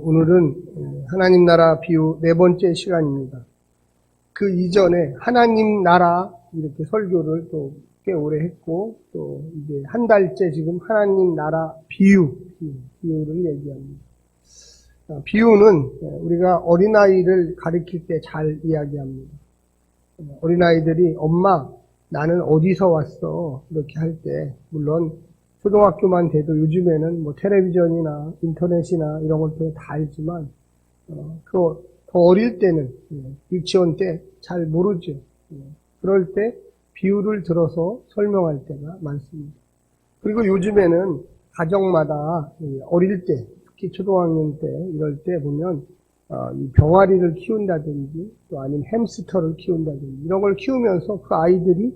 오늘은 하나님 나라 비유 4번째 시간입니다. 그 이전에 하나님 나라 이렇게 설교를 또 꽤 오래 했고, 또 이제 한 달째 지금 하나님 나라 비유를 얘기합니다. 비유는 우리가 어린아이를 가르칠 때 잘 이야기합니다. 어린아이들이 엄마 나는 어디서 왔어 이렇게 할 때, 물론 초등학교만 돼도 요즘에는 뭐 텔레비전이나 인터넷이나 이런 것들 다 알지만 더 어릴 때는 유치원 때 잘 모르죠. 그럴 때 비유를 들어서 설명할 때가 많습니다. 그리고 요즘에는 가정마다 어릴 때, 특히 초등학년 때 이럴 때 보면 이 병아리를 키운다든지 또 아니면 햄스터를 키운다든지 이런 걸 키우면서 그 아이들이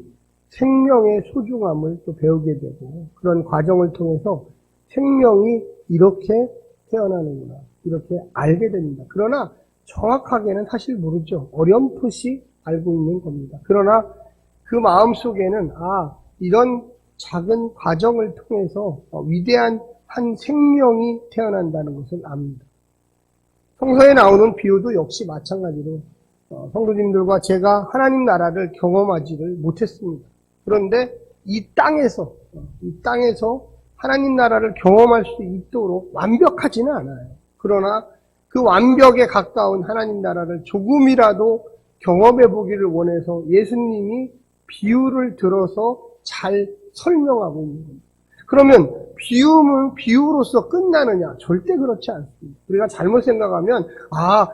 생명의 소중함을 또 배우게 되고, 그런 과정을 통해서 생명이 이렇게 태어나는구나 이렇게 알게 됩니다. 그러나 정확하게는 사실 모르죠. 어렴풋이 알고 있는 겁니다. 그러나 그 마음속에는 이런 작은 과정을 통해서 위대한 한 생명이 태어난다는 것을 압니다. 성서에 나오는 비유도 역시 마찬가지로 성도님들과 제가 하나님 나라를 경험하지를 못했습니다. 그런데 이 땅에서 하나님 나라를 경험할 수 있도록 완벽하지는 않아요. 그러나 그 완벽에 가까운 하나님 나라를 조금이라도 경험해 보기를 원해서 예수님이 비유를 들어서 잘 설명하고 있는 겁니다. 그러면 비유는 비유로서 끝나느냐? 절대 그렇지 않습니다. 우리가 잘못 생각하면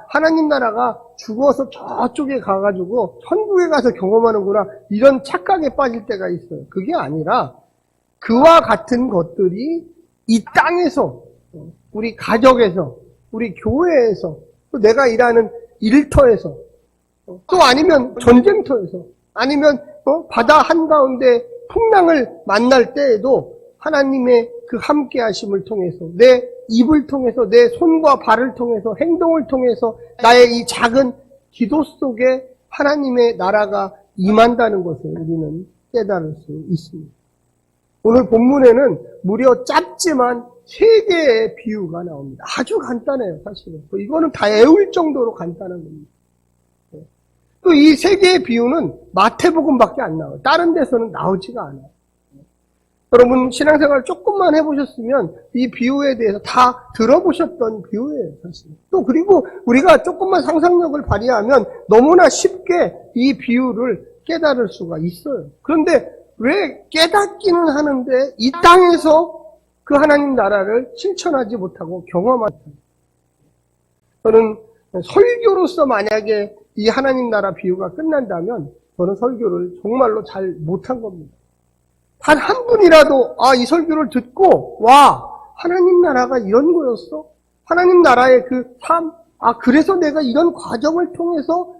하나님 나라가 죽어서 저쪽에 가가지고 천국에 가서 경험하는구나 이런 착각에 빠질 때가 있어요. 그게 아니라 그와 같은 것들이 이 땅에서, 우리 가족에서, 우리 교회에서, 또 내가 일하는 일터에서, 또 아니면 전쟁터에서, 아니면 바다 한가운데 풍랑을 만날 때에도 하나님의 그 함께 하심을 통해서, 내 입을 통해서, 내 손과 발을 통해서, 행동을 통해서 나의 이 작은 기도 속에 하나님의 나라가 임한다는 것을 우리는 깨달을 수 있습니다. 오늘 본문에는 무려 짧지만 3개의 비유가 나옵니다. 아주 간단해요, 사실은. 이거는 다 애울 정도로 간단한 겁니다. 또 이 3개의 비유는 마태복음밖에 안 나와요. 다른 데서는 나오지가 않아요. 여러분 신앙생활 조금만 해보셨으면 이 비유에 대해서 다 들어보셨던 비유예요, 사실. 또 그리고 우리가 조금만 상상력을 발휘하면 너무나 쉽게 이 비유를 깨달을 수가 있어요. 그런데 왜 깨닫기는 하는데 이 땅에서 그 하나님 나라를 실천하지 못하고 경험하지 못합니다. 저는 설교로서 만약에 이 하나님 나라 비유가 끝난다면 저는 설교를 정말로 잘 못한 겁니다. 단 한 분이라도 이 설교를 듣고 하나님 나라가 이런 거였어? 하나님 나라의 그 삶, 그래서 내가 이런 과정을 통해서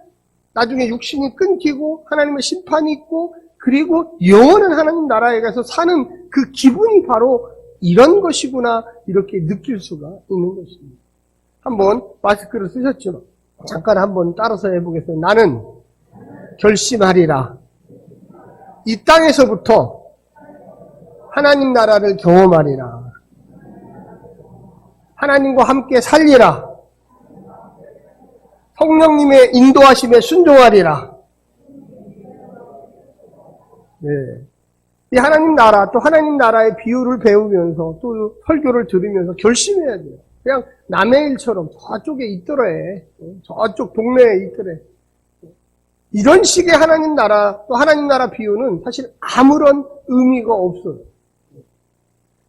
나중에 육신이 끊기고 하나님의 심판이 있고 그리고 영원한 하나님 나라에 가서 사는 그 기분이 바로 이런 것이구나 이렇게 느낄 수가 있는 것입니다. 한번 마스크를 쓰셨죠? 잠깐 한번 따라서 해보겠습니다. 나는 결심하리라. 이 땅에서부터 하나님 나라를 경험하리라. 하나님과 함께 살리라. 성령님의 인도하심에 순종하리라. 이 하나님 나라, 또 하나님 나라의 비유를 배우면서 또 설교를 들으면서 결심해야 돼요. 그냥 남의 일처럼 저쪽에 있더래. 저쪽 동네에 있더래. 이런 식의 하나님 나라, 또 하나님 나라 비유는 사실 아무런 의미가 없어요.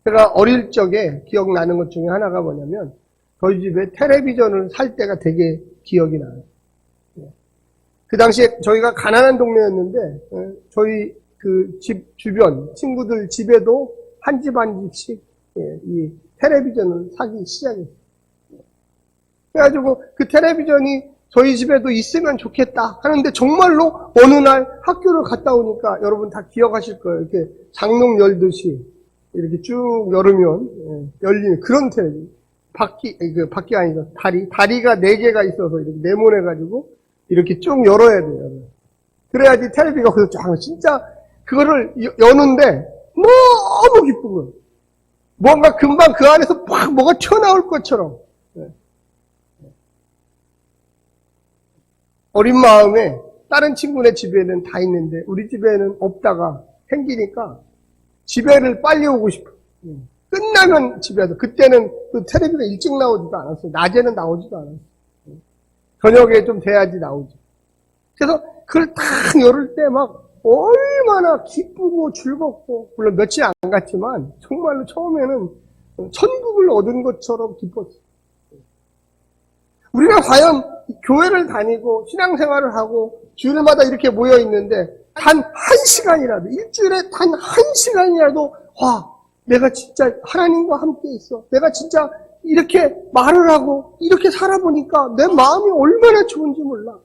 제가 어릴 적에 기억나는 것 중에 하나가 뭐냐면 저희 집에 텔레비전을 살 때가 되게 기억이 나요. 그 당시에 저희가 가난한 동네였는데 저희 그 집 주변 친구들 집에도 한 집 한 집씩 이 텔레비전을 사기 시작했어요. 그래가지고 그 텔레비전이 저희 집에도 있으면 좋겠다 하는데 정말로 어느 날 학교를 갔다 오니까 여러분 다 기억하실 거예요. 이렇게 장롱 열듯이 이렇게 쭉 열으면 열리는 그런 텔레비전. 바퀴 아니죠. 다리가 4개가 있어서 이렇게 네모내가지고 이렇게 쭉 열어야 돼요. 그래야지 텔레비가 그래서 쫙 진짜 그거를 여는데 너무 기쁜 거예요. 뭔가 금방 그 안에서 막 뭐가 튀어나올 것처럼. 어린 마음에 다른 친구네 집에는 다 있는데 우리 집에는 없다가 생기니까 집에를 빨리 오고 싶어. 끝나면 집에 와서. 그때는 그 텔레비가 일찍 나오지도 않았어요. 낮에는 나오지도 않았어요. 저녁에 좀 돼야지 나오죠. 그래서 그걸 딱 열을 때 막 얼마나 기쁘고 즐겁고, 물론 며칠 안 갔지만 정말로 처음에는 천국을 얻은 것처럼 기뻤어요. 우리가 과연 교회를 다니고 신앙생활을 하고 주일마다 이렇게 모여 있는데 단 1시간이라도, 일주일에 단 1시간이라도 와, 내가 진짜 하나님과 함께 있어. 내가 진짜 이렇게 말을 하고 이렇게 살아보니까 내 마음이 얼마나 좋은지 몰라.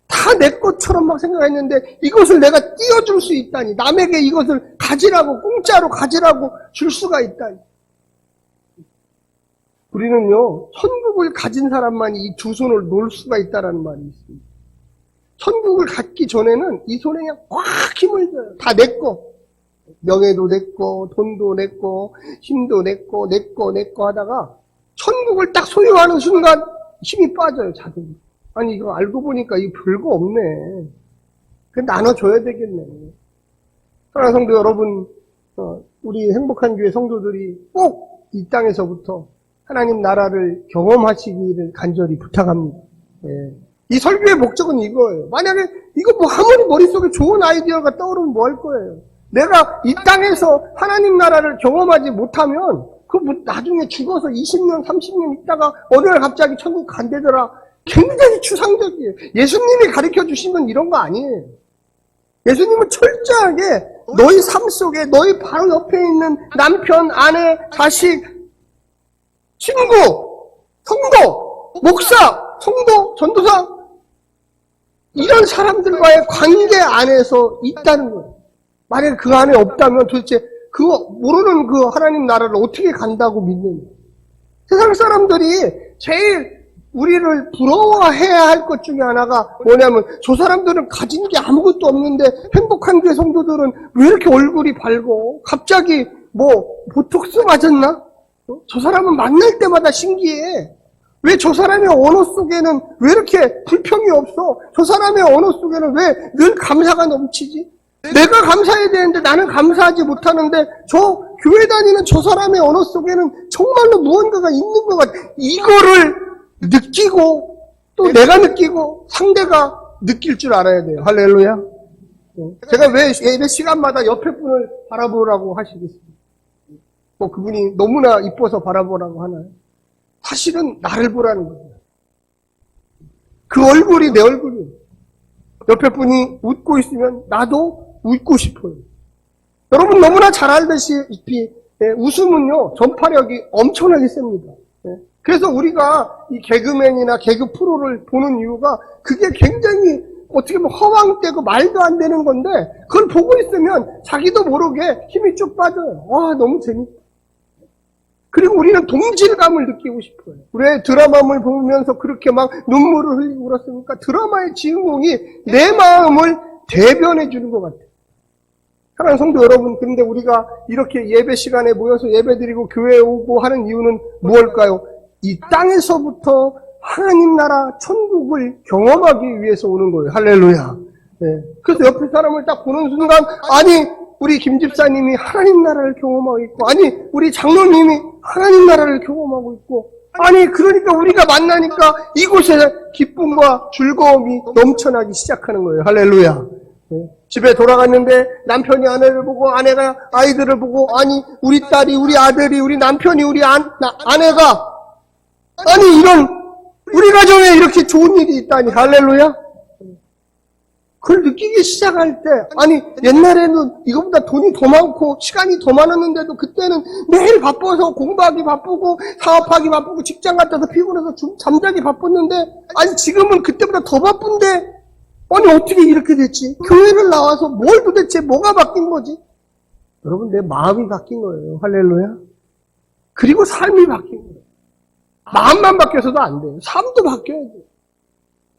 다 내 것처럼 막 생각했는데 이것을 내가 띄워줄 수 있다니. 남에게 이것을 가지라고, 공짜로 가지라고 줄 수가 있다니. 우리는요, 천국을 가진 사람만이 이 두 손을 놓을 수가 있다는 말이 있습니다. 천국을 갖기 전에는 이 손에 그냥 꽉 힘을 줘요. 다 내 거. 명예도 내 거, 돈도 내 거, 힘도 내 거, 내 거 하다가 천국을 딱 소유하는 순간 힘이 빠져요, 자동으로. 아니, 이거 알고 보니까 이거 별거 없네. 그 나눠줘야 되겠네. 사랑하는 성도 여러분, 우리 행복한 교회 성도들이 꼭 이 땅에서부터 하나님 나라를 경험하시기를 간절히 부탁합니다. 예. 이 설교의 목적은 이거예요. 만약에 이거 뭐 아무리 머릿속에 좋은 아이디어가 떠오르면 뭐 할 거예요? 내가 이 땅에서 하나님 나라를 경험하지 못하면 그 나중에 죽어서 20년, 30년 있다가 어느 날 갑자기 천국 간대더라. 굉장히 추상적이에요. 예수님이 가르쳐 주시면 이런 거 아니에요. 예수님은 철저하게 너희 삶 속에 너희 바로 옆에 있는 남편, 아내, 자식, 친구, 성도, 목사, 성도, 전도사 이런 사람들과의 관계 안에서 있다는 거예요. 만약에 그 안에 없다면 도대체 그거 모르는 그 하나님 나라를 어떻게 간다고 믿느냐. 세상 사람들이 제일 우리를 부러워해야 할 것 중에 하나가 뭐냐면 저 사람들은 가진 게 아무것도 없는데 행복한 교회 성도들은 왜 이렇게 얼굴이 밝고 갑자기 뭐 보톡스 맞았나? 저 사람은 만날 때마다 신기해. 왜 저 사람의 언어 속에는 왜 이렇게 불평이 없어? 저 사람의 언어 속에는 왜 늘 감사가 넘치지? 내가 감사해야 되는데 나는 감사하지 못하는데 저 교회 다니는 저 사람의 언어 속에는 정말로 무언가가 있는 것 같아. 이거를 느끼고 또 내가 느끼고 상대가 느낄 줄 알아야 돼요. 할렐루야. 제가 왜 예배 시간마다 옆에 분을 바라보라고 하시겠습니까? 뭐 그분이 너무나 이뻐서 바라보라고 하나요? 사실은 나를 보라는 거예요. 그 얼굴이 내 얼굴이에요. 옆에 분이 웃고 있으면 나도 웃고 싶어요. 여러분 너무나 잘 알다시피 웃음은요 전파력이 엄청나게 셉니다. 그래서 우리가 이 개그맨이나 개그 프로를 보는 이유가 그게 굉장히 어떻게 보면 허황되고 말도 안 되는 건데 그걸 보고 있으면 자기도 모르게 힘이 쭉 빠져요. 와 너무 재밌다. 그리고 우리는 동질감을 느끼고 싶어요. 왜 드라마를 보면서 그렇게 막 눈물을 흘리고 그렇습니까? 드라마의 주인공이 내 마음을 대변해 주는 것 같아요. 사랑하는 성도 여러분, 그런데 우리가 이렇게 예배 시간에 모여서 예배드리고 교회에 오고 하는 이유는 무엇일까요? 이 땅에서부터 하나님 나라 천국을 경험하기 위해서 오는 거예요. 할렐루야. 네. 그래서 옆에 사람을 딱 보는 순간 아니 우리 김 집사님이 하나님 나라를 경험하고 있고 아니 우리 장로님이 하나님 나라를 경험하고 있고 아니 그러니까 우리가 만나니까 이곳에 기쁨과 즐거움이 넘쳐나기 시작하는 거예요. 할렐루야. 네. 집에 돌아갔는데 남편이 아내를 보고 아내가 아이들을 보고 아니 우리 딸이 우리 아들이 우리 남편이 우리 아내가 아니 이런 우리 가정에 이렇게 좋은 일이 있다니. 할렐루야. 그걸 느끼기 시작할 때 아니 옛날에는 이거보다 돈이 더 많고 시간이 더 많았는데도 그때는 매일 바빠서 공부하기 바쁘고 사업하기 바쁘고 직장 갔다서 피곤해서 잠자기 바빴는데 아니 지금은 그때보다 더 바쁜데 아니 어떻게 이렇게 됐지? 교회를 나와서 뭘 도대체 뭐가 바뀐 거지? 여러분 내 마음이 바뀐 거예요. 할렐루야. 그리고 삶이 바뀐 거예요. 마음만 바뀌어서도 안 돼요. 삶도 바뀌어야 돼요.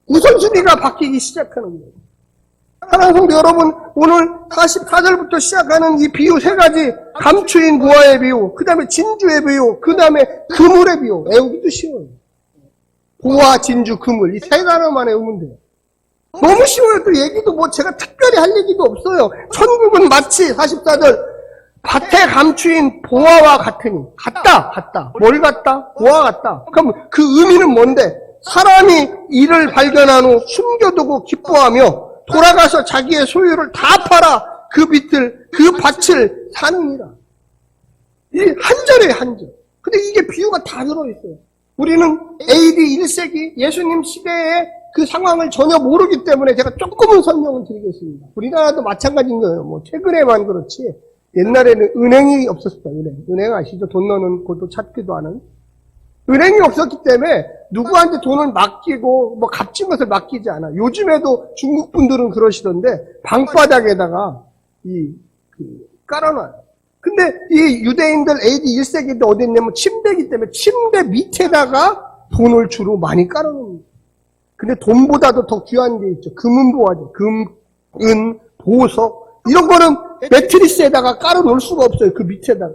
우선순위가 바뀌기 시작하는 거예요. 사랑하는 성도 여러분, 오늘 44절부터 시작하는 이 비유 세 가지, 감추인 부화의 비유, 그 다음에 진주의 비유, 그 다음에 그물의 비유. 외우기도 쉬워요. 부화, 진주, 그물. 이 세 단어만 외우면 돼요. 너무 쉬워요. 또 얘기도 뭐 제가 특별히 할 얘기도 없어요. 천국은 마치 44절 밭에 감추인 보화와 같으니. 같다. 뭘 같다? 보화 같다. 그럼 그 의미는 뭔데? 사람이 이를 발견한 후 숨겨두고 기뻐하며 돌아가서 자기의 소유를 다 팔아 그 밭을 사느니라. 이 한절이에요, 한절. 근데 이게 비유가 다 들어있어요. 우리는 AD 1세기 예수님 시대의 그 상황을 전혀 모르기 때문에 제가 조금은 설명을 드리겠습니다. 우리나라도 마찬가지인 거예요. 뭐 최근에만 그렇지. 옛날에는 은행이 없었어요. 은행 아시죠? 돈 넣는 곳도 찾기도 하는. 은행이 없었기 때문에 누구한테 돈을 맡기고 뭐 값진 것을 맡기지 않아. 요즘에도 중국 분들은 그러시던데 방바닥에다가 깔아놔요. 근데 이 유대인들 AD 1세기 때 어디 있냐면 침대이기 때문에 침대 밑에다가 돈을 주로 많이 깔아놓습니다. 근데 돈보다도 더 귀한 게 있죠. 금은 보화죠. 금, 은, 보석 이런 거는 매트리스에다가 깔아놓을 수가 없어요. 그 밑에다가.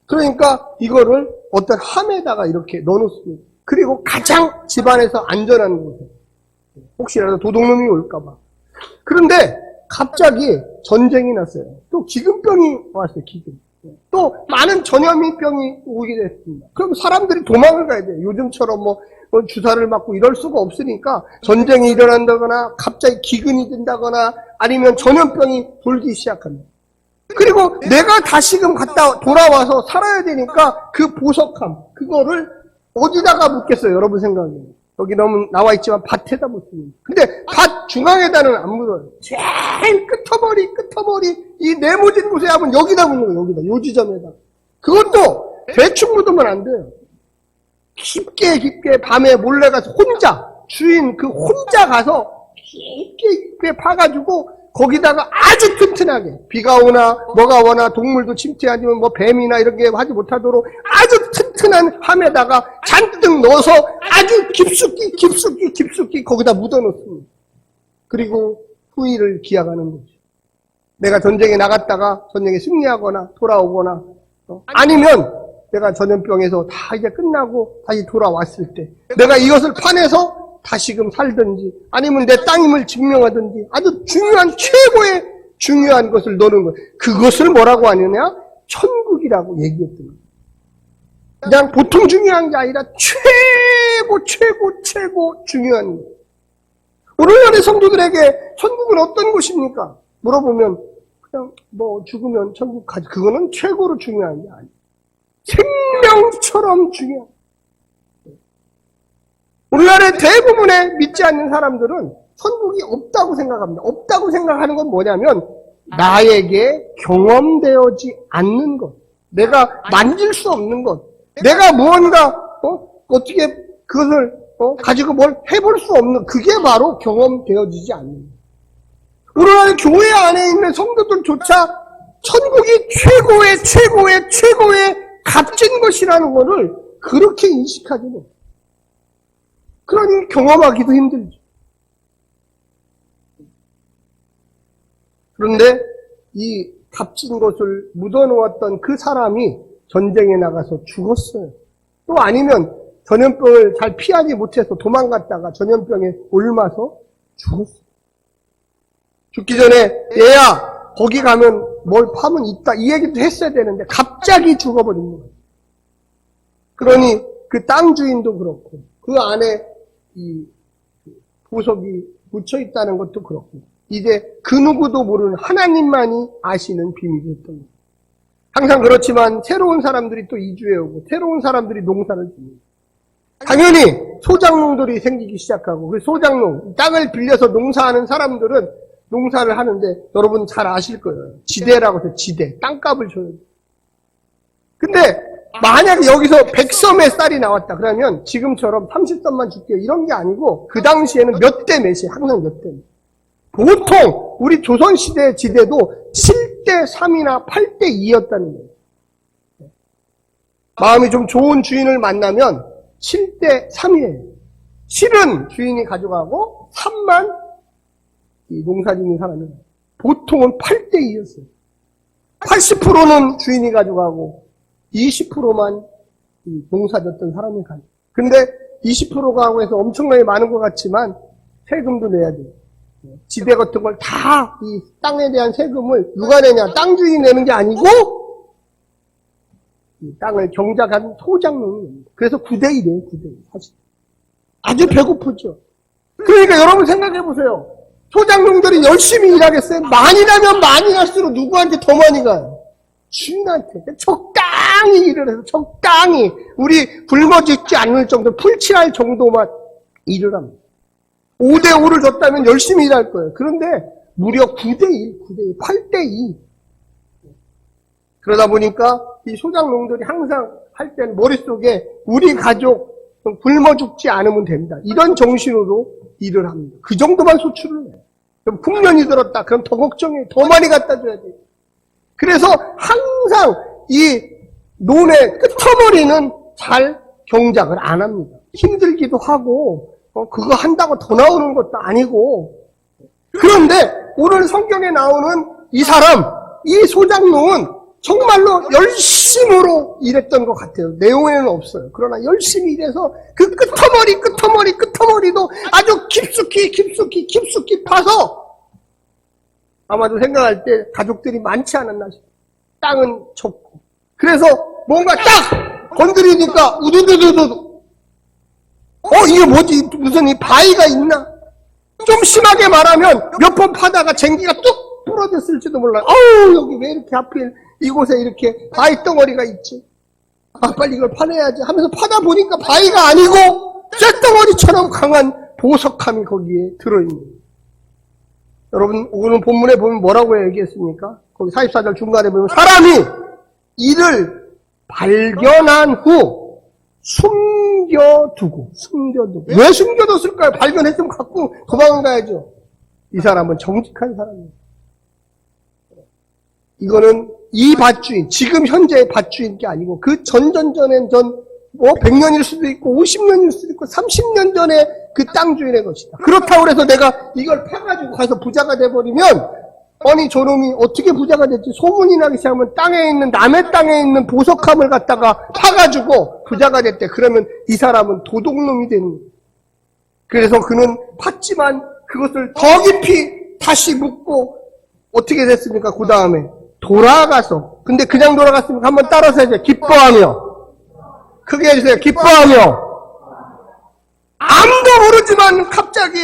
그러니까 이거를 어떤 함에다가 이렇게 넣어놓습니다. 그리고 가장 집안에서 안전한 곳에. 혹시라도 도둑놈이 올까봐. 그런데 갑자기 전쟁이 났어요. 또 기근병이 왔어요. 기근. 또 많은 전염병이 오게 됐습니다. 그럼 사람들이 도망을 가야 돼요. 요즘처럼 뭐 주사를 맞고 이럴 수가 없으니까 전쟁이 일어난다거나 갑자기 기근이 된다거나 아니면 전염병이 돌기 시작합니다. 그리고 내가 다시금 갔다 돌아와서 살아야 되니까 그 보석함 그거를 어디다가 묻겠어요? 여러분 생각에. 여기 너무 나와 있지만 밭에다 묻습니다. 근데 밭 중앙에다는 안 묻어요. 제일 끄터머리 이 네모진 곳에 하면 여기다 묻는 거예요. 여기다. 요 지점에다. 그것도 대충 묻으면 안 돼요. 깊게 밤에 몰래 가서 주인 혼자 가서 깊게 파가지고 거기다가 아주 튼튼하게 비가 오나 뭐가 오나 동물도 침투하지만 뭐 뱀이나 이런 게 하지 못하도록 아주 튼튼한 함에다가 잔뜩 넣어서 아주 깊숙이 거기다 묻어놓습니다. 그리고 후일을 기약하는 거죠. 내가 전쟁에 나갔다가 전쟁에 승리하거나 돌아오거나 아니면 내가 전염병에서 다 이제 끝나고 다시 돌아왔을 때 내가 이것을 파내서 다시금 살든지 아니면 내 땅임을 증명하든지 아주 중요한 최고의 중요한 것을 넣는 거예요. 그것을 뭐라고 하느냐? 천국이라고 얘기했던 거예요. 그냥 보통 중요한 게 아니라 최고 중요한 거예요. 오늘날의 성도들에게 천국은 어떤 곳입니까? 물어보면 그냥 뭐 죽으면 천국 가지. 그거는 최고로 중요한 게 아니에요. 생명처럼 중요한. 우리나라의 대부분의 믿지 않는 사람들은 천국이 없다고 생각합니다. 없다고 생각하는 건 뭐냐면 나에게 경험되어지 않는 것, 내가 만질 수 없는 것, 내가 무언가 어떻게 그것을 가지고 뭘 해볼 수 없는 그게 바로 경험되어지지 않는 것. 우리나라 교회 안에 있는 성도들조차 천국이 최고의 값진 것이라는 것을 그렇게 인식하지 못해요. 그러니 경험하기도 힘들죠. 그런데 이 값진 것을 묻어놓았던 그 사람이 전쟁에 나가서 죽었어요. 또 아니면 전염병을 잘 피하지 못해서 도망갔다가 전염병에 옮아서 죽었어요. 죽기 전에 얘야 거기 가면 뭘 파면 있다 이 얘기도 했어야 되는데 갑자기 죽어버린 거예요. 그러니 그 땅 주인도 그렇고 그 안에 이 보석이 묻혀 있다는 것도 그렇고 이제 그 누구도 모르는 하나님만이 아시는 비밀이었던 거예요. 항상 그렇지만 새로운 사람들이 또 이주해 오고 새로운 사람들이 농사를 짓니다. 당연히 소작농들이 생기기 시작하고 그 소작농 땅을 빌려서 농사하는 사람들은 농사를 하는데 여러분 잘 아실 거예요. 지대라고 해서 지대 땅값을 줘요. 근데 만약에 여기서 100섬의 쌀이 나왔다 그러면 지금처럼 30섬만 줄게요 이런 게 아니고 그 당시에는 몇 대 몇이 항상 몇 대. 보통 우리 조선시대 지대도 7대 3이나 8대 2였다는 거예요. 마음이 좀 좋은 주인을 만나면 7대 3이에요. 7은 주인이 가져가고 3만 이 농사 짓는 사람이 보통은 8대 2였어요. 80%는 주인이 가져가고 20%만 농사 졌던 사람이 가요. 근데 20%가 하고 해서 엄청나게 많은 것 같지만 세금도 내야 돼요. 지대 같은 걸 다 이 땅에 대한 세금을 누가 내냐? 땅 주인이 내는 게 아니고 이 땅을 경작한 소작농이 냅니다. 그래서 9대1이에요. 9대1. 사실 아주 배고프죠. 그러니까 여러분 생각해 보세요. 소작농들이 열심히 일하겠어요? 많이 나면 많이 갈수록 누구한테 더 많이 가요? 주인한테. 적당히 일을 해서 적당히 우리 굶어 죽지 않을 정도, 풀칠할 정도만 일을 합니다. 5대5를 줬다면 열심히 일할 거예요. 그런데 무려 9대1, 9대2, 8대2. 그러다 보니까 이 소작농들이 항상 할 때는 머릿속에 우리 가족 굶어 죽지 않으면 된다. 이런 정신으로 일을 합니다. 그 정도만 소출을 해요. 그럼 국면이 들었다. 그럼 더 걱정해. 더 많이 갖다 줘야 돼. 그래서 항상 이 논의 끄트머리는 잘 경작을 안 합니다. 힘들기도 하고 그거 한다고 더 나오는 것도 아니고. 그런데 오늘 성경에 나오는 이 사람, 이 소작농은 정말로 열심으로 일했던 것 같아요. 내용에는 없어요. 그러나 열심히 일해서 그 끄트머리도 아주 깊숙이 파서 아마도 생각할 때 가족들이 많지 않았나 싶어요. 땅은 좁고. 그래서 뭔가 딱 건드리니까 우두두두두. 이게 뭐지? 무슨 이 바위가 있나? 좀 심하게 말하면 몇 번 파다가 쟁기가 뚝 부러졌을지도 몰라요. 여기 왜 이렇게 하필 이곳에 이렇게 바위 덩어리가 있지? 빨리 이걸 파내야지 하면서 파다 보니까 바위가 아니고 쇳덩어리처럼 강한 보석함이 거기에 들어있는 거예요. 여러분, 오늘 본문에 보면 뭐라고 얘기했습니까? 거기 44절 중간에 보면 사람이 이를 발견한 후 숨겨두고. 왜 숨겨뒀을까요? 발견했으면 갖고 도망가야죠. 이 사람은 정직한 사람이에요. 이거는 이 밭주인, 지금 현재의 밭주인 게 아니고 그 전전전엔 100년일 수도 있고 50년일 수도 있고 30년 전에 그 땅 주인의 것이다. 그렇다고 해서 내가 이걸 파가지고 가서 부자가 돼버리면 아니 저놈이 어떻게 부자가 됐지? 소문이 나기 시작하면 남의 땅에 있는 보석함을 갖다가 파가지고 부자가 됐대. 그러면 이 사람은 도둑놈이 되는 거예요. 그래서 그는 팠지만 그것을 더 깊이 다시 묻고 어떻게 됐습니까? 그 다음에 돌아가서. 근데 그냥 돌아갔으니까 한번 따라서 해줘요. 기뻐하며. 크게 해주세요. 기뻐하며. 아무도 모르지만 갑자기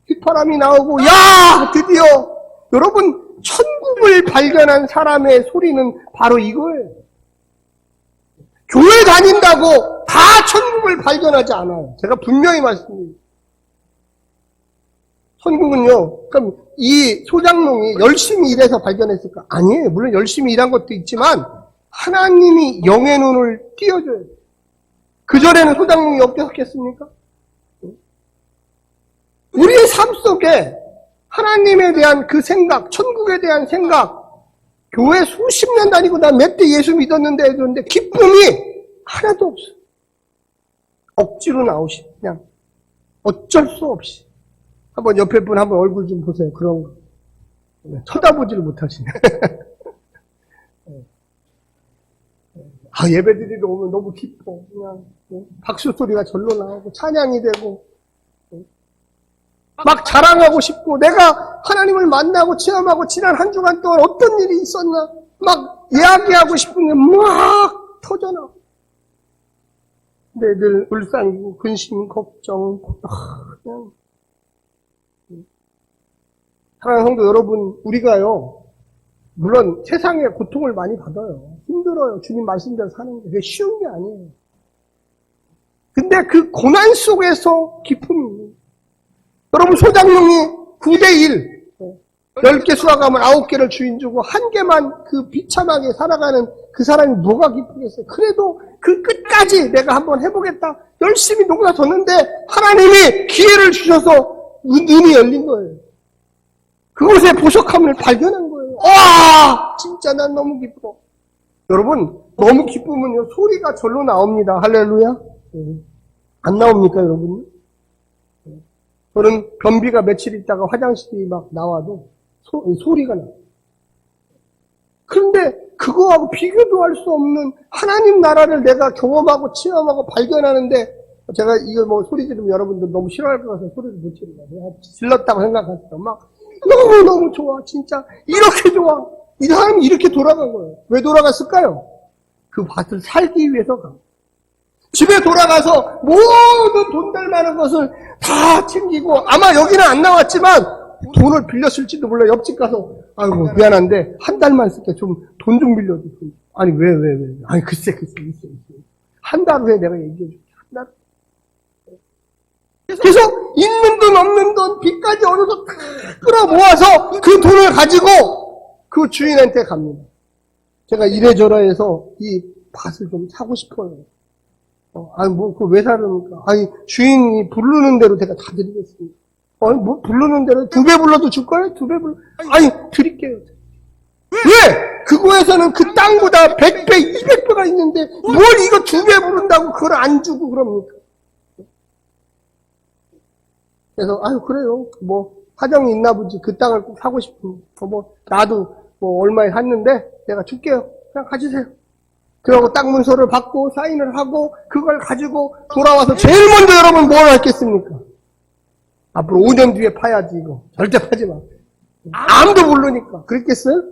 휘파람이 나오고 야! 드디어 여러분 천국을 발견한 사람의 소리는 바로 이거예요. 교회 다닌다고 다 천국을 발견하지 않아요. 제가 분명히 말씀드립니다. 천국은요, 그럼 이 소작농이 열심히 일해서 발견했을까? 아니에요. 물론 열심히 일한 것도 있지만 하나님이 영의 눈을 띄워줘야 돼요. 그전에는 소작농이 없겠습니까? 우리의 삶 속에 하나님에 대한 그 생각, 천국에 대한 생각, 교회 수십 년 다니고 난 몇 대 예수 믿었는데 그런데 기쁨이 하나도 없어요. 억지로 나오시 그냥 어쩔 수 없이. 한번 옆에 분 한번 얼굴 좀 보세요. 그런 거. 쳐다보지를 못하시네. 예배드리러 오면 너무 기뻐. 그냥 박수 소리가 절로 나오고 찬양이 되고 막 자랑하고 싶고 내가 하나님을 만나고 체험하고 지난 한 주간 동안 어떤 일이 있었나 막 이야기하고 싶은 게 막 터져나와. 근데 늘 울상이고 근심, 걱정 그냥. 사랑하는 성도 여러분, 우리가요 물론 세상에 고통을 많이 받아요. 힘들어요. 주님 말씀대로 사는 게. 그게 쉬운 게 아니에요. 근데 그 고난 속에서 기쁨이 있는. 여러분 소작농이 9대1 10개 수확하면 9개를 주인 주고 1개만 그 비참하게 살아가는 그 사람이 뭐가 기쁘겠어요. 그래도 그 끝까지 내가 한번 해보겠다 열심히 농사 졌는데 하나님이 기회를 주셔서 눈이 열린 거예요. 그곳에 보석함을 발견한 거예요. 와 진짜 난 너무 기뻐. 여러분 너무 기쁘면요 소리가 절로 나옵니다. 할렐루야. 안 나옵니까 여러분? 저는 변비가 며칠 있다가 화장실이 막 나와도 소리가 나요. 그런데 그거하고 비교도 할 수 없는 하나님 나라를 내가 경험하고 체험하고 발견하는데 제가 이거 뭐 소리 지르면 여러분들 너무 싫어할 것 같아서 소리를 못 지르는 거예요. 질렀다고 생각하시죠. 막 너무너무 좋아. 진짜 이렇게 좋아. 이 사람이 이렇게 돌아간 거예요. 왜 돌아갔을까요? 그 밭을 살기 위해서 가. 집에 돌아가서 모든 돈 될 만한 것을 다 챙기고 아마 여기는 안 나왔지만 돈을 빌렸을지도 몰라. 옆집 가서 아이고 미안한데 한 달만 쓸게. 좀 돈 좀 빌려줘. 아니 왜? 아니 글쎄 있어. 한 달 후에 내가 얘기해 줄게. 한 달. 그래서 있는 돈 없는 돈 빚까지 어느 정도 다 끌어모아서 그 돈을 가지고 그 주인한테 갑니다. 제가 이래저래해서 이 밭을 좀 사고 싶어요. 아니 뭐 그거 왜 사려니까? 아니 주인이 부르는 대로 제가 다 드리겠습니다. 뭐 부르는 대로 2배 불러도 줄 거예요? 2배 불러? 아니 드릴게요. 왜? 그거에서는 그 땅보다 100배, 200배가 있는데 뭘 이거 2배 부른다고 그걸 안 주고 그럽니까? 그래서 아유 그래요. 뭐 사정이 있나 보지. 그 땅을 꼭 사고 싶으면 뭐 나도 뭐 얼마에 샀는데 내가 줄게요. 그냥 가지세요. 그러고 땅 문서를 받고 사인을 하고 그걸 가지고 돌아와서 제일 먼저 여러분 뭘 했겠습니까? 앞으로 5년 뒤에 파야지 이거. 절대 파지 마. 아무도 모르니까. 그랬겠어요?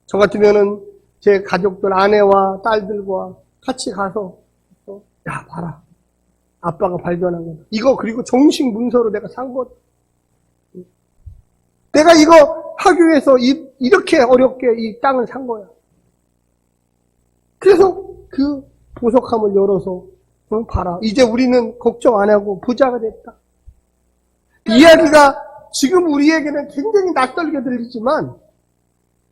저 같으면은 제 가족들 아내와 딸들과 같이 가서 야 봐라. 아빠가 발견한 거다. 이거 그리고 정식 문서로 내가 산 거다. 내가 이거 하기 위해서 이렇게 어렵게 이 땅을 산 거야. 그래서 그 보석함을 열어서 봐라. 이제 우리는 걱정 안 하고 부자가 됐다. 이야기가 지금 우리에게는 굉장히 낯설게 들리지만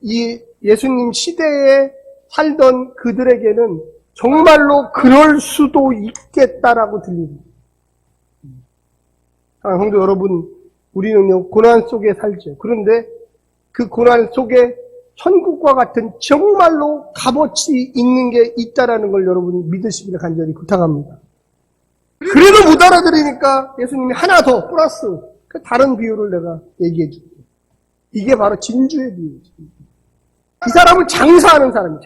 이 예수님 시대에 살던 그들에게는 정말로 그럴 수도 있겠다라고 들립니다. 성도 여러분, 우리는요, 고난 속에 살죠. 그런데 그 고난 속에 천국과 같은 정말로 값어치 있는 게 있다라는 걸 여러분이 믿으시기를 간절히 부탁합니다. 그래도 못 알아들으니까 예수님이 하나 더 플러스 그 다른 비유를 내가 얘기해 줄게. 이게 바로 진주의 비유죠. 이 사람은 장사하는 사람이에요.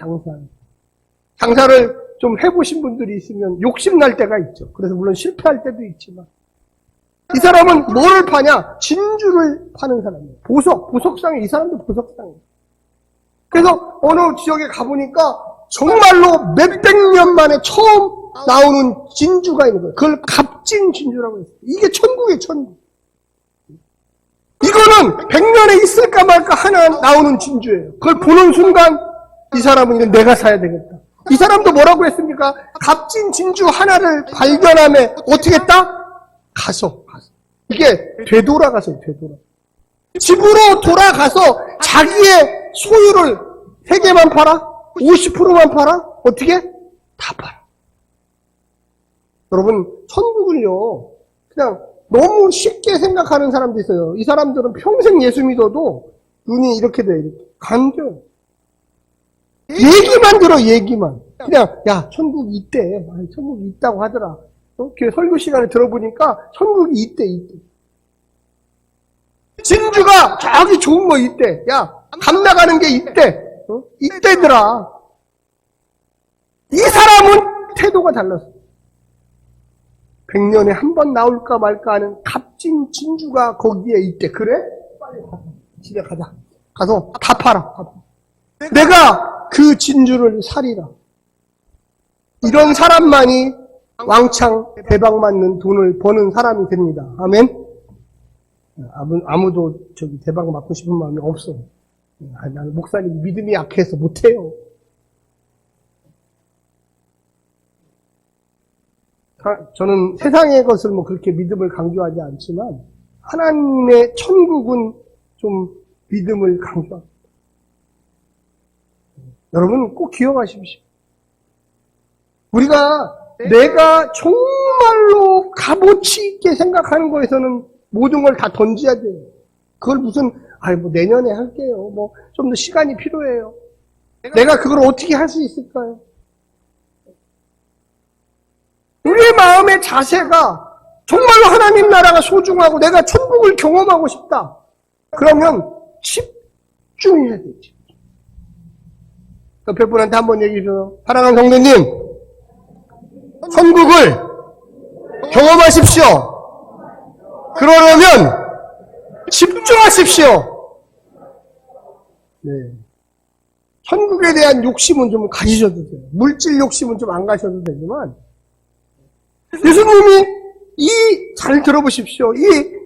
장사를 좀 해보신 분들이 있으면 욕심날 때가 있죠. 그래서 물론 실패할 때도 있지만 이 사람은 뭐를 파냐? 진주를 파는 사람이에요. 보석상에 이 사람도 보석상이에요. 그래서 어느 지역에 가보니까 정말로 몇백 년 만에 처음 나오는 진주가 있는 거예요. 그걸 값진 진주라고 했어요. 이게 천국이에요, 천국. 이거는 100년에 있을까 말까 하나 나오는 진주예요. 그걸 보는 순간 이 사람은 이건 내가 사야 되겠다. 이 사람도 뭐라고 했습니까? 값진 진주 하나를 발견함에 어떻게 했다? 가서. 이게 되돌아가서요, 되돌아. 집으로 돌아가서 자기의 소유를 3개만 팔아? 50%만 팔아? 어떻게? 다 팔아. 여러분, 천국을요, 그냥 너무 쉽게 생각하는 사람도 있어요. 이 사람들은 평생 예수 믿어도 눈이 이렇게 돼, 이렇게. 간겨요. 얘기만 들어, 얘기만. 그냥, 야, 천국이 있대. 천국이 있다고 하더라. 이렇게 설교 시간에 들어보니까 천국이 있대. 진주가 저기 좋은 거 있대. 야, 감 나가는 게 있대. 있대더라. 이 사람은 태도가 달랐어. 100년에 한 번 나올까 말까 하는 값진 진주가 거기에 있대. 그래? 빨리 가자. 집에 가자. 가서 다 팔아. 내가 그 진주를 사리라. 이런 사람만이 왕창 대박 맞는 돈을 버는 사람이 됩니다. 아멘? 아무도 저기 대박 맞고 싶은 마음이 없어. 나는 목사님 믿음이 약해서 못해요. 저는 세상의 것을 뭐 그렇게 믿음을 강조하지 않지만 하나님의 천국은 좀 믿음을 강조합니다. 여러분 꼭 기억하십시오. 우리가 내가 정말로 값어치 있게 생각하는 거에서는 모든 걸 다 던져야 돼요. 그걸 무슨 뭐 내년에 할게요. 뭐 좀 더 시간이 필요해요. 내가 그걸 어떻게 할 수 있을까요? 우리의 마음의 자세가 정말로 하나님 나라가 소중하고 내가 천국을 경험하고 싶다. 그러면 집중해야 되지. 옆에 분한테 한번 얘기해 줘요. 사랑하는 성도님, 천국을 경험하십시오. 그러려면 집중하십시오. 네. 천국에 대한 욕심은 좀 가지셔도 돼요. 물질 욕심은 좀 안 가셔도 되지만, 예수님이 잘 들어보십시오. 이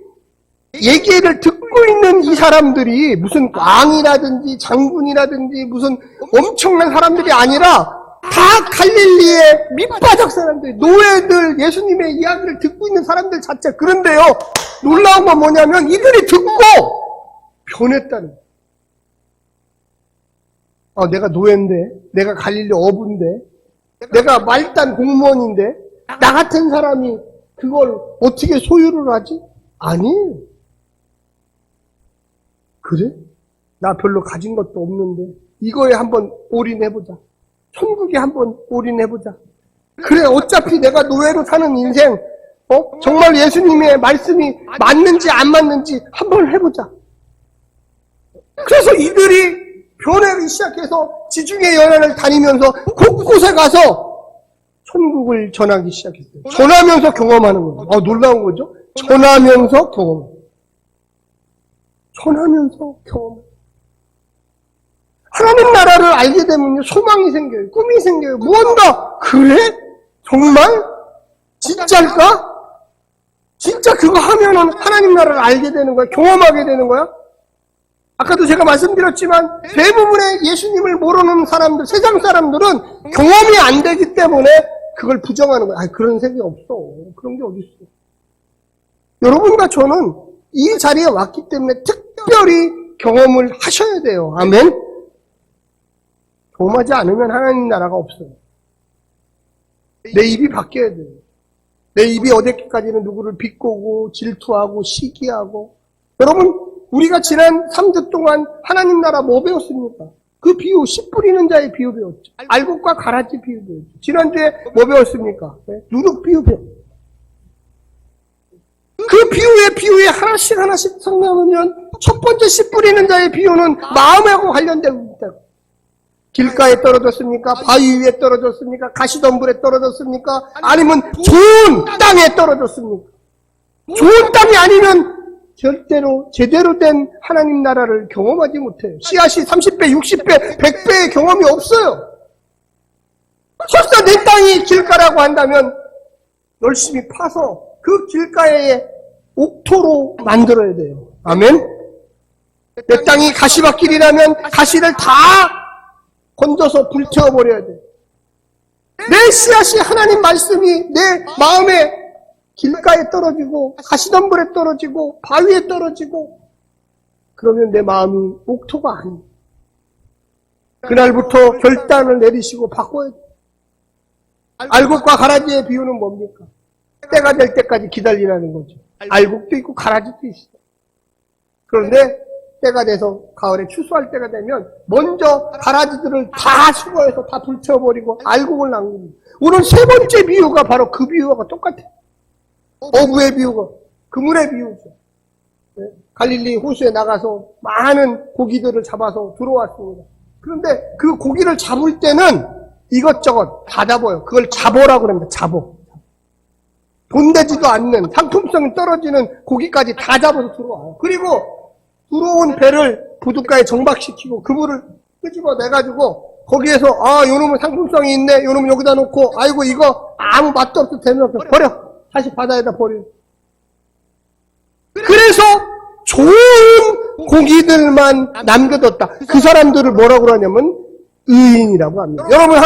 얘기를 듣고 있는 이 사람들이 무슨 왕이라든지 장군이라든지 무슨 엄청난 사람들이 아니라 다 갈릴리의 밑바닥 사람들, 노예들, 예수님의 이야기를 듣고 있는 사람들 자체. 그런데요, 놀라운 건 뭐냐면 이들이 듣고 변했다는 거예요. 내가 노예인데, 내가 갈릴리 어부인데, 내가 말단 공무원인데, 나 같은 사람이 그걸 어떻게 소유를 하지? 아니에요. 그래? 나 별로 가진 것도 없는데 이거에 한번 올인해보자. 천국에 한번 올인해보자. 그래, 어차피 내가 노예로 사는 인생, 정말 예수님의 말씀이 맞는지 안 맞는지 한번 해보자. 그래서 이들이 변하기 시작해서 지중해 연안을 다니면서 곳곳에 가서 천국을 전하기 시작했어요. 전하면서 경험하는 거예요. 놀라운 거죠? 전하면서 경험. 전하면서 경험. 하나님 나라를 알게 되면요, 소망이 생겨요. 꿈이 생겨요. 무언가, 그래? 정말? 진짜일까? 진짜 그거 하면은 하나님 나라를 알게 되는 거야? 경험하게 되는 거야? 아까도 제가 말씀드렸지만 대부분의 예수님을 모르는 사람들, 세상 사람들은 경험이 안 되기 때문에 그걸 부정하는 거야. 그런 생각이 없어. 그런 게 어디 있어. 여러분과 저는 이 자리에 왔기 때문에 특별히 경험을 하셔야 돼요. 아멘? 경험하지 않으면 하나님 나라가 없어요. 내 입이 바뀌어야 돼요. 내 입이 어저께까지는 누구를 비꼬고 질투하고 시기하고. 여러분, 우리가 지난 3주 동안 하나님 나라 뭐 배웠습니까? 그 비유, 씨 뿌리는 자의 비유 배웠죠. 알곡과 가라지 비유 배웠죠. 지난주에 뭐 배웠습니까? 누룩 비유 배웠죠. 그 비유에 하나씩 설명하면 첫 번째 씨 뿌리는 자의 비유는 마음하고 관련되고 있다고. 길가에 떨어졌습니까? 바위 위에 떨어졌습니까? 가시덤불에 떨어졌습니까? 아니면 좋은 땅에 떨어졌습니까? 좋은 땅이 아니면 절대로 제대로 된 하나님 나라를 경험하지 못해요. 씨앗이 30배, 60배, 100배의 경험이 없어요. 설사 내 땅이 길가라고 한다면 열심히 파서 그 길가에 옥토로 만들어야 돼요. 아멘? 내 땅이 가시밭길이라면 가시를 다 건져서 불태워버려야 돼요. 내 씨앗이 하나님 말씀이 내 마음에 길가에 떨어지고 가시덤불에 떨어지고 바위에 떨어지고 그러면 내 마음이 옥토가 아니에요. 그날부터 결단을 내리시고 바꿔야 돼요. 알곡과 가라지의 비유는 뭡니까? 때가 될 때까지 기다리라는 거죠. 알곡도 있고 가라지도 있어요. 그런데 때가 돼서 가을에 추수할 때가 되면 먼저 가라지들을 다 수거해서 다 불태워버리고 알곡을 남깁니다. 오늘 세 번째 비유가 바로 그 비유와 똑같아요. 어부의 비유가 그물의 비유죠. 갈릴리 호수에 나가서 많은 고기들을 잡아서 들어왔습니다. 그런데 그 고기를 잡을 때는 이것저것 다 잡아요. 그걸 잡어라고 합니다. 잡어. 돈 되지도 않는 상품성이 떨어지는 고기까지 다 잡아서 들어와요. 그리고 들어온 배를 부둣가에 정박시키고 그물을 끄집어내가지고 거기에서 요놈은 상품성이 있네. 요놈은 여기다 놓고 아이고 이거 아무 맛도 없어 재미없어 버려. 다시 바다에다 버려. 그래서 좋은 고기들만 남겨뒀다. 그 사람들을 뭐라고 그러냐면 의인이라고 합니다. 여러분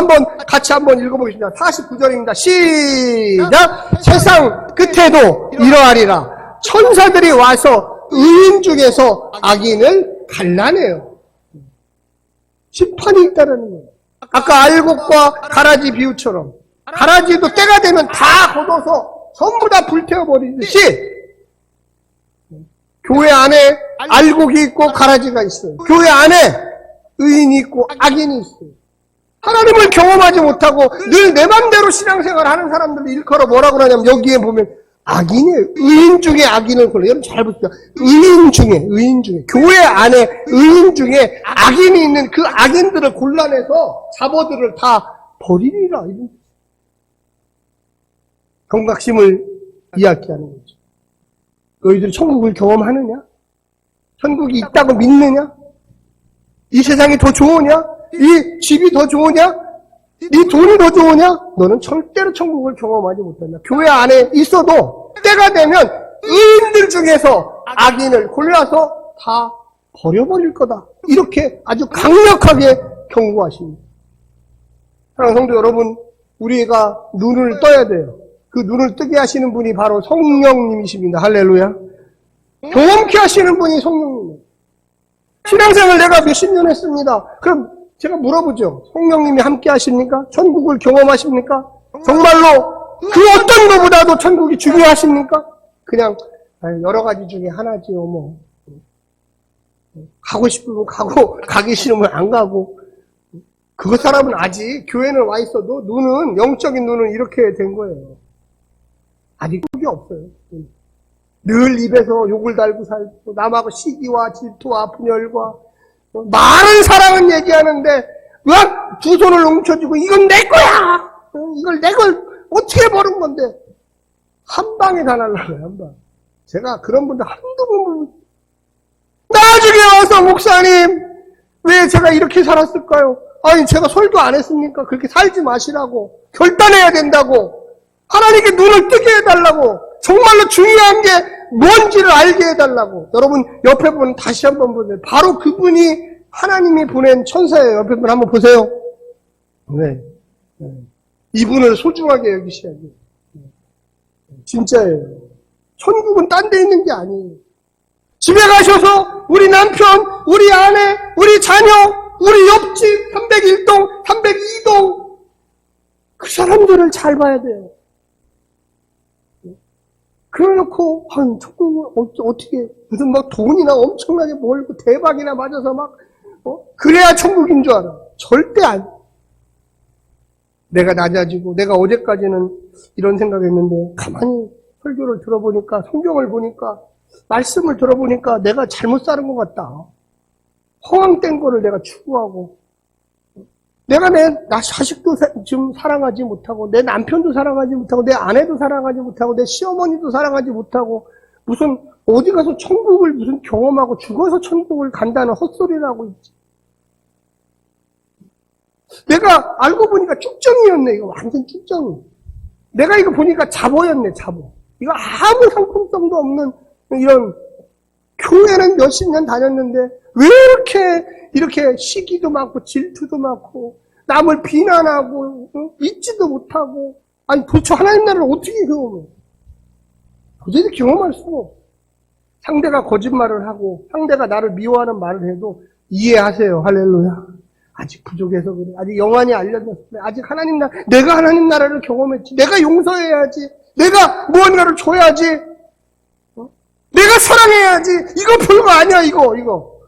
같이 한번 읽어보겠습니다. 49절입니다. 시작! 세상 끝에도 이러하리라. 천사들이 와서 의인 중에서 악인을 갈라내요. 심판이 있다는 거예요. 아까 알곡과 가라지 비유처럼 가라지도 때가 되면 다 걷어서 전부 다 불태워버리듯이 교회 안에 알곡이 있고 가라지가 있어요. 교회 안에 의인이 있고 악인이 있어요. 하나님을 경험하지 못하고 늘 내 맘대로 신앙생활 하는 사람들을 일컬어 뭐라고 그러냐면 여기에 보면 악인이에요. 의인 중에 악인을 걸러. 여러분 잘 보세요. 의인 중에 교회 안에 의인 중에 악인이 있는 그 악인들을 골라내서 잡어들을 다 버리리라. 경각심을 이야기하는 거죠. 너희들이 천국을 경험하느냐? 천국이 있다고 믿느냐? 이 세상이 더 좋으냐? 이 집이 더 좋으냐? 네 돈이 더 좋으냐? 너는 절대로 천국을 경험하지 못한다. 교회 안에 있어도 때가 되면 의인들 중에서 악인을 골라서 다 버려버릴 거다. 이렇게 아주 강력하게 경고하십니다. 사랑하는 성도 여러분, 우리가 눈을 떠야 돼요. 그 눈을 뜨게 하시는 분이 바로 성령님이십니다. 할렐루야. 경험케 하시는 분이 성령님이에요. 신앙생활 내가 몇십 년 했습니다. 그럼 제가 물어보죠. 성령님이 함께 하십니까? 천국을 경험하십니까? 정말로 그 어떤 것보다도 천국이 중요하십니까? 그냥 여러 가지 중에 하나지요. 뭐 가고 싶으면 가고 가기 싫으면 안 가고. 그 사람은 아직 교회는 와 있어도 눈은, 영적인 눈은 이렇게 된 거예요. 아직 그게 없어요. 늘 입에서 욕을 달고 살고 남하고 시기와 질투와 분열과 많은 사랑은 얘기하는데 왜 두 손을 뭉쳐주고 이건 내 거야! 이걸 내 걸 어떻게 버는 건데 한 방에 다 날라가요. 한 방. 제가 그런 분들 한두 번 나중에 와서 목사님 왜 제가 이렇게 살았을까요? 아니 제가 설교 안 했습니까? 그렇게 살지 마시라고 결단해야 된다고 하나님께 눈을 뜨게 해달라고 정말로 중요한 게 뭔지를 알게 해달라고. 여러분 옆에 분 다시 한번 보세요. 바로 그분이 하나님이 보낸 천사예요. 옆에 분 한번 보세요. 네. 이분을 소중하게 여기셔야 돼요. 진짜예요. 천국은 딴 데 있는 게 아니에요. 집에 가셔서 우리 남편, 우리 아내, 우리 자녀, 우리 옆집 301동, 302동 그 사람들을 잘 봐야 돼요. 그래놓고 천국을 어떻게 무슨 막 돈이나 엄청나게 벌고 대박이나 맞아서 막 그래야 천국인 줄 알아. 절대 안. 내가 낮아지고 내가 어제까지는 이런 생각했는데 가만히 설교를 들어보니까 성경을 보니까 말씀을 들어보니까 내가 잘못 사는 것 같다. 허황된 거를 내가 추구하고 내가 나 자식도 지금 사랑하지 못하고 내 남편도 사랑하지 못하고 내 아내도 사랑하지 못하고 내 시어머니도 사랑하지 못하고 무슨 어디 가서 천국을 무슨 경험하고 죽어서 천국을 간다는 헛소리를 하고 있지. 내가 알고 보니까 쭉정이었네. 이거 완전 쭉정이. 내가 이거 보니까 자보였네. 자보. 이거 아무 상품성도 없는 이런 교회는 몇십 년 다녔는데 왜 이렇게 시기도 많고 질투도 많고 남을 비난하고 믿지도 못하고 아니 도대체 하나님 나라를 어떻게 경험해? 도대체 경험할 수가 없어. 상대가 거짓말을 하고 상대가 나를 미워하는 말을 해도 이해하세요. 할렐루야. 아직 부족해서 그래. 아직 영안이 알려졌어. 아직 내가 하나님 나라를 경험했지. 내가 용서해야지. 내가 무언가를 줘야지. 내가 사랑해야지. 이거 별거 아니야, 이거.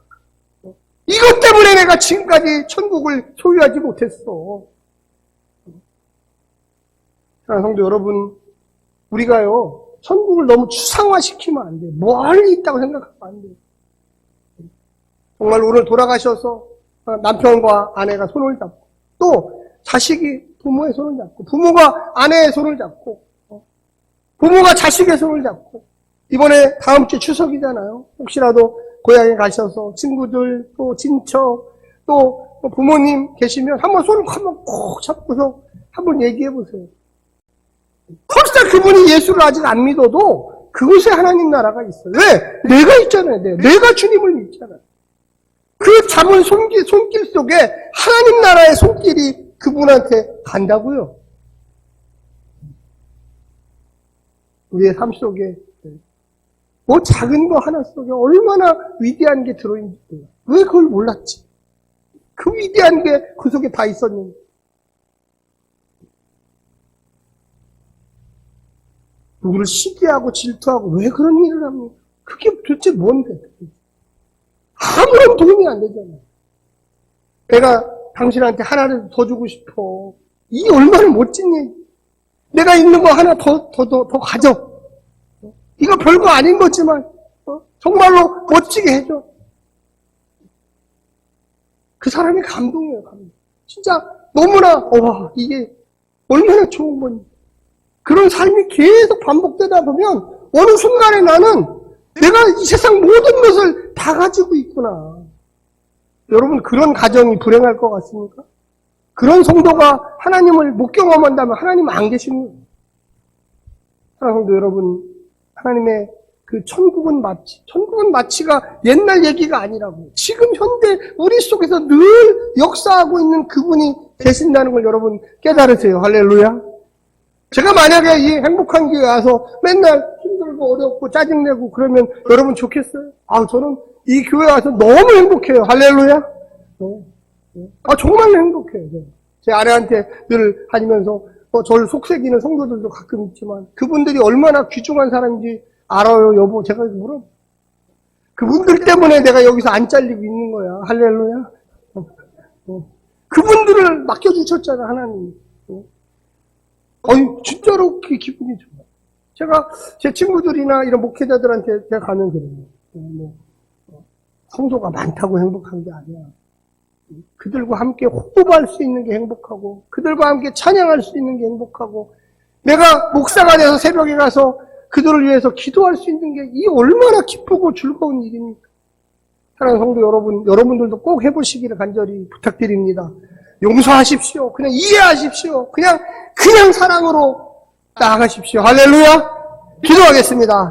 이것 때문에 내가 지금까지 천국을 소유하지 못했어. 사랑하는 성도 여러분, 우리가요, 천국을 너무 추상화시키면 안 돼요. 멀리 있다고 생각하면 안 돼요. 정말 오늘 돌아가셔서 남편과 아내가 손을 잡고, 또 자식이 부모의 손을 잡고, 부모가 아내의 손을 잡고, 부모가 자식의 손을 잡고, 이번에 다음 주 추석이잖아요. 혹시라도 고향에 가셔서 친구들, 또 친척, 또 부모님 계시면 한번 손을 한번 꼭 잡고서 한번 얘기해 보세요. 설사 그분이 예수를 아직 안 믿어도 그곳에 하나님 나라가 있어요. 왜? 내가 있잖아요. 내가 주님을 믿잖아요. 그 잡은 손길 속에 하나님 나라의 손길이 그분한테 간다고요. 우리의 삶 속에 뭐 작은 거 하나 속에 얼마나 위대한 게 들어있는지 몰라. 왜 그걸 몰랐지? 그 위대한 게 그 속에 다 있었는데. 누구를 시기하고 질투하고 왜 그런 일을 합니까? 그게 도대체 뭔데? 아무런 도움이 안 되잖아요. 내가 당신한테 하나를 더 주고 싶어. 이게 얼마나 멋진 얘기. 내가 있는 거 하나 더 가져. 이거 별거 아닌 거지만 정말로 멋지게 해줘. 그 사람이 감동이에요. 감동. 진짜 너무나 이게 얼마나 좋은 건지. 그런 삶이 계속 반복되다 보면 어느 순간에 나는 내가 이 세상 모든 것을 다 가지고 있구나. 여러분, 그런 가정이 불행할 것 같습니까? 그런 성도가 하나님을 못 경험한다면 하나님은 안 계시는 거예요. 사랑하는 성도 여러분, 하나님의 그 천국은 마치가 옛날 얘기가 아니라고. 지금 현대 우리 속에서 늘 역사하고 있는 그분이 계신다는 걸 여러분 깨달으세요. 할렐루야. 제가 만약에 이 행복한 교회 와서 맨날 힘들고 어렵고 짜증내고 그러면 여러분 좋겠어요? 저는 이 교회 와서 너무 행복해요. 할렐루야. 정말 행복해요. 제 아내한테 늘 다니면서 저를 속삭이는 성도들도 가끔 있지만 그분들이 얼마나 귀중한 사람인지 알아요, 여보. 제가 물어. 그분들 때문에 내가 여기서 안 잘리고 있는 거야. 할렐루야. 그분들을 맡겨주셨잖아, 하나님. 진짜로 그 기분이 좋아요. 제가 제 친구들이나 이런 목회자들한테 제가 가면 그래요. 성도가 많다고 행복한 게 아니야. 그들과 함께 호흡할 수 있는 게 행복하고, 그들과 함께 찬양할 수 있는 게 행복하고, 내가 목사가 돼서 새벽에 가서 그들을 위해서 기도할 수 있는 게 이 얼마나 기쁘고 즐거운 일입니까? 사랑하는 성도 여러분, 여러분들도 꼭 해보시기를 간절히 부탁드립니다. 용서하십시오. 그냥 이해하십시오. 그냥 사랑으로 나아가십시오. 할렐루야! 기도하겠습니다.